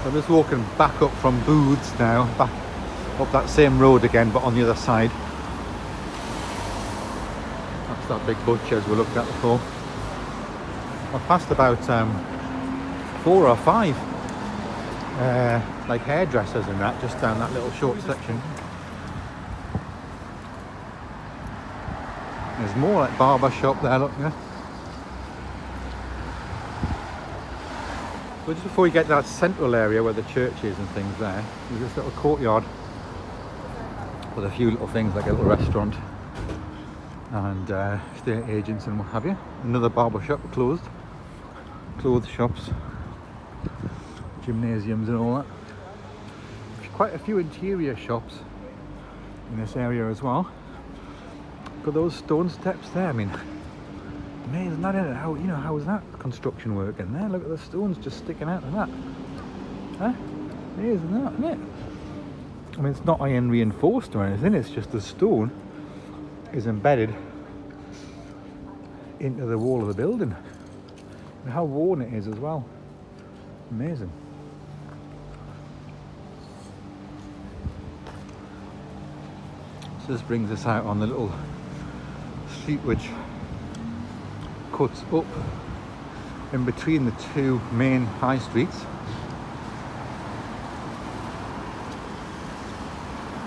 I'm just walking back up from Booths now, back up that same road again, but on the other side. That's that big butcher's we looked at before. I passed about 4 or 5 like hairdressers and that, just down that little short section. There's more like barber shop there, look, yeah. So just before you get to that central area where the church is and things there, there's this little courtyard with a few little things like a little restaurant and estate agents and what have you. Another barber shop closed, clothes shops, gymnasiums and all that. Quite a few interior shops in this area as well. Got those stone steps there. I mean, amazing, that, isn't it? How, you know, how is that construction working there? Look at the stones just sticking out of that. Huh? Amazing, that, isn't it? I mean, it's not iron reinforced or anything. It's just the stone is embedded into the wall of the building. And how worn it is as well. Amazing. So this brings us out on the little street which cuts up in between the two main high streets.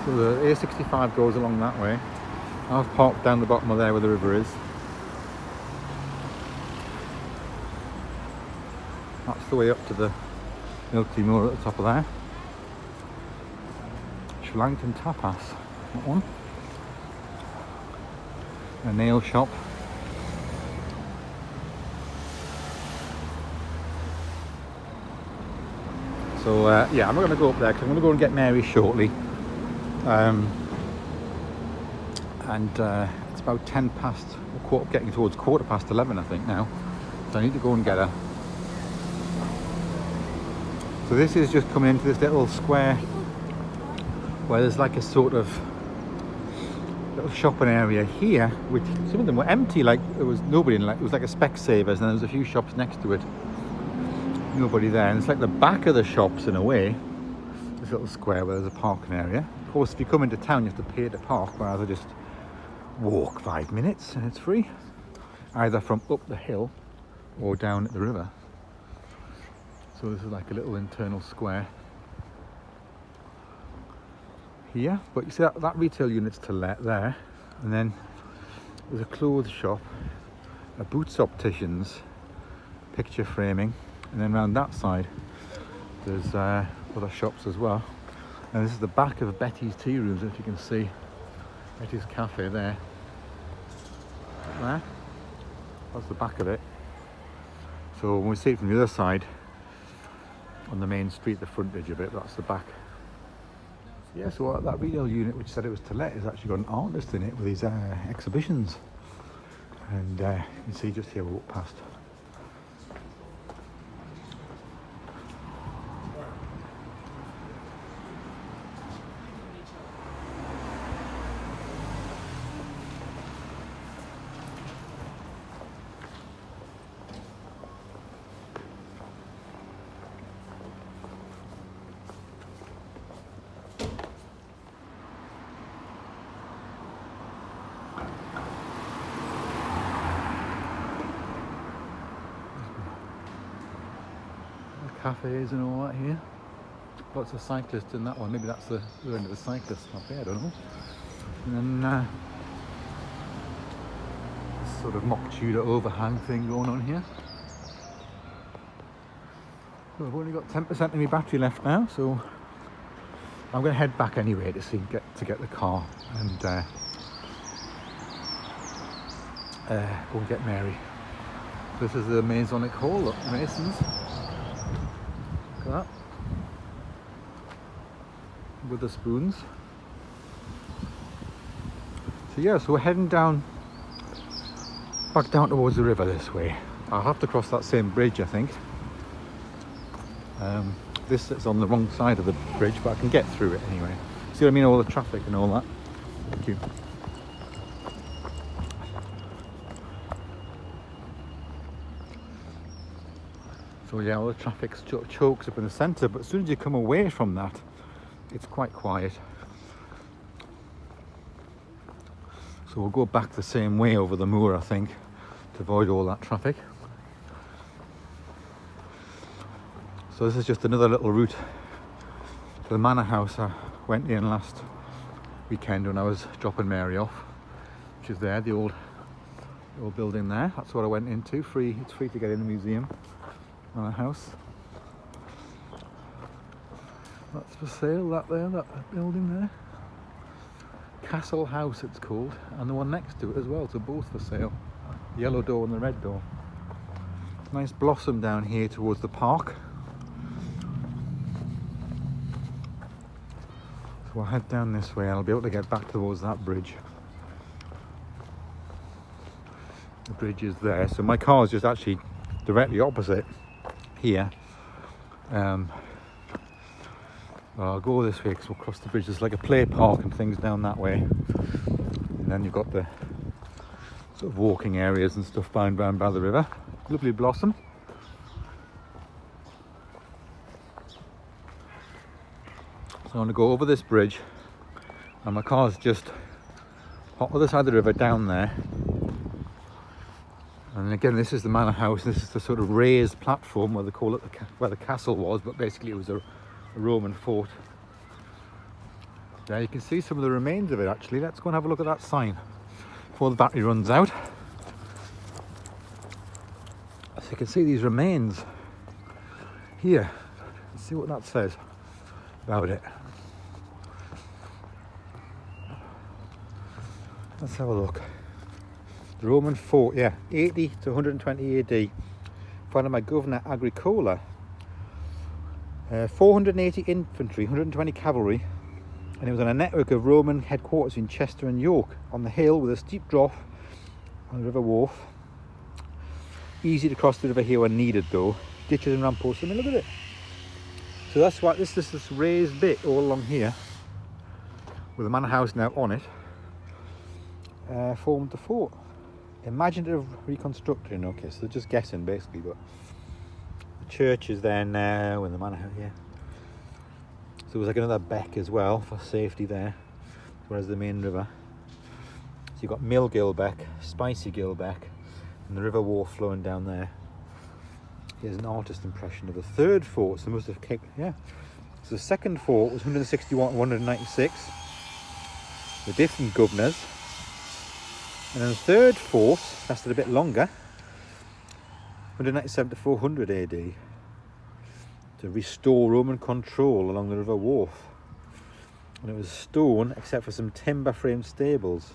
So the A65 goes along that way. I've parked down the bottom of there where the river is. That's the way up to the Milk Tea Moor at the top of there. Sri Lankan tapas, that one. A nail shop. So yeah, I'm not going to go up there because I'm going to go and get Mary shortly. It's about 10 past, getting towards 11:15 I think now. So I need to go and get her. So this is just coming into this little square where there's like a sort of little shopping area here, which some of them were empty, like there was nobody in, like it was like a Specsavers, and there was a few shops next to it, nobody there, and it's like the back of the shops in a way, this little square where there's a parking area. Of course, if you come into town you have to pay to park, whereas I just walk 5 minutes and it's free, either from up the hill or down at the river. So this is like a little internal square here, but you see that retail unit's to let there, and then there's a clothes shop, a Boots opticians, picture framing, and then around that side there's other shops as well. And this is the back of Betty's Tea Rooms, if you can see Betty's Cafe there. There, that's the back of it. So when we see it from the other side on the main street, the frontage of it, that's the back. Yeah, so that retail unit which said it was to let has actually got an artist in it with his exhibitions, and you can see just here we walk past. Cafes and all that here. Lots of cyclists in that one. Maybe that's the end of the cyclist cafe, I don't know. And then this sort of mock Tudor overhang thing going on here. So I've only got 10% of my battery left now, so I'm going to head back anyway to get the car and go and get Mary. This is the Masonic Hall, look, Masons. Look at that. With the spoons. So yeah, so we're heading back down towards the river this way. I'll have to cross that same bridge, I think. This is on the wrong side of the bridge, but I can get through it anyway. See what I mean? All the traffic and all that. Thank you. So yeah, all the traffic chokes up in the centre, but as soon as you come away from that, it's quite quiet. So we'll go back the same way over the moor, I think, to avoid all that traffic. So this is just another little route to the manor house I went in last weekend when I was dropping Mary off, which is there, the old building there. That's what I went into. Free. It's free to get in the museum, manor house. That's for sale. That building there. Castle House it's called, and the one next to it as well. So both for sale. The yellow door and the red door. Nice blossom down here towards the park. So we'll head down this way and I'll be able to get back towards that bridge. The bridge is there, so my car is just actually directly opposite here. Well, I'll go this way because we'll cross the bridge. There's like a play park and things down that way, and then you've got the sort of walking areas and stuff bound round by the river. Lovely blossom. So I'm going to go over this bridge, and my car's just on the other side of the river down there. And again, this is the manor house. This is the sort of raised platform where they call it where the castle was, but basically it was a Roman fort. There you can see some of the remains of it actually. Let's go and have a look at that sign before the battery runs out. So you can see these remains here. Let's see what that says about it. Let's have a look. The Roman fort, yeah, 80 to 120 AD, founded by Governor Agricola. 480 infantry, 120 cavalry, and it was on a network of Roman headquarters in Chester and York, on the hill with a steep drop on the River Wharfe. Easy to cross the river here when needed though. Ditches and ramparts. I mean, look at it. So that's why this raised bit all along here, with the manor house now on it, formed the fort. Imaginative reconstruction. Okay, so they're just guessing basically, but the church is there now and the manor house here. So there was like another beck as well for safety there, whereas the main river. So you've got Millgill Beck, Spicy Gill Beck, and the River Wharfe flowing down there. Here's an artist impression of the third fort. So they must have kicked, yeah. So the second fort was 161 to 196 with different governors. And then the third fort lasted a bit longer, 197 to 400 AD, to restore Roman control along the River Wharfe. And it was stone except for some timber frame stables,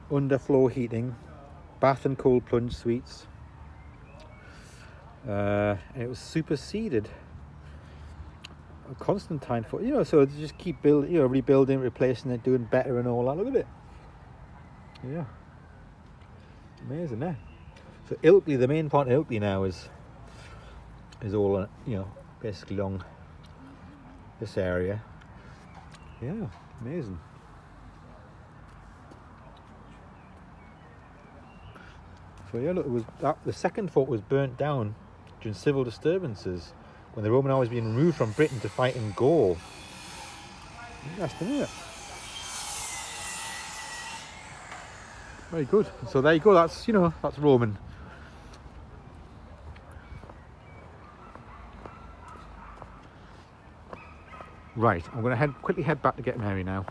underfloor heating, bath and cold plunge suites. And it was superseded Constantine fort, so they just keep building, rebuilding, replacing it, doing better and all that. Look at it. Yeah, amazing, eh? So Ilkley, the main part of Ilkley now is all basically along this area. Yeah, amazing. So yeah, look, the second fort was burnt down during civil disturbances when the Roman army was being removed from Britain to fight in Gaul. Interesting, isn't it? Very good. So there you go. That's that's Roman. Right, I'm going to quickly head back to get Mary now.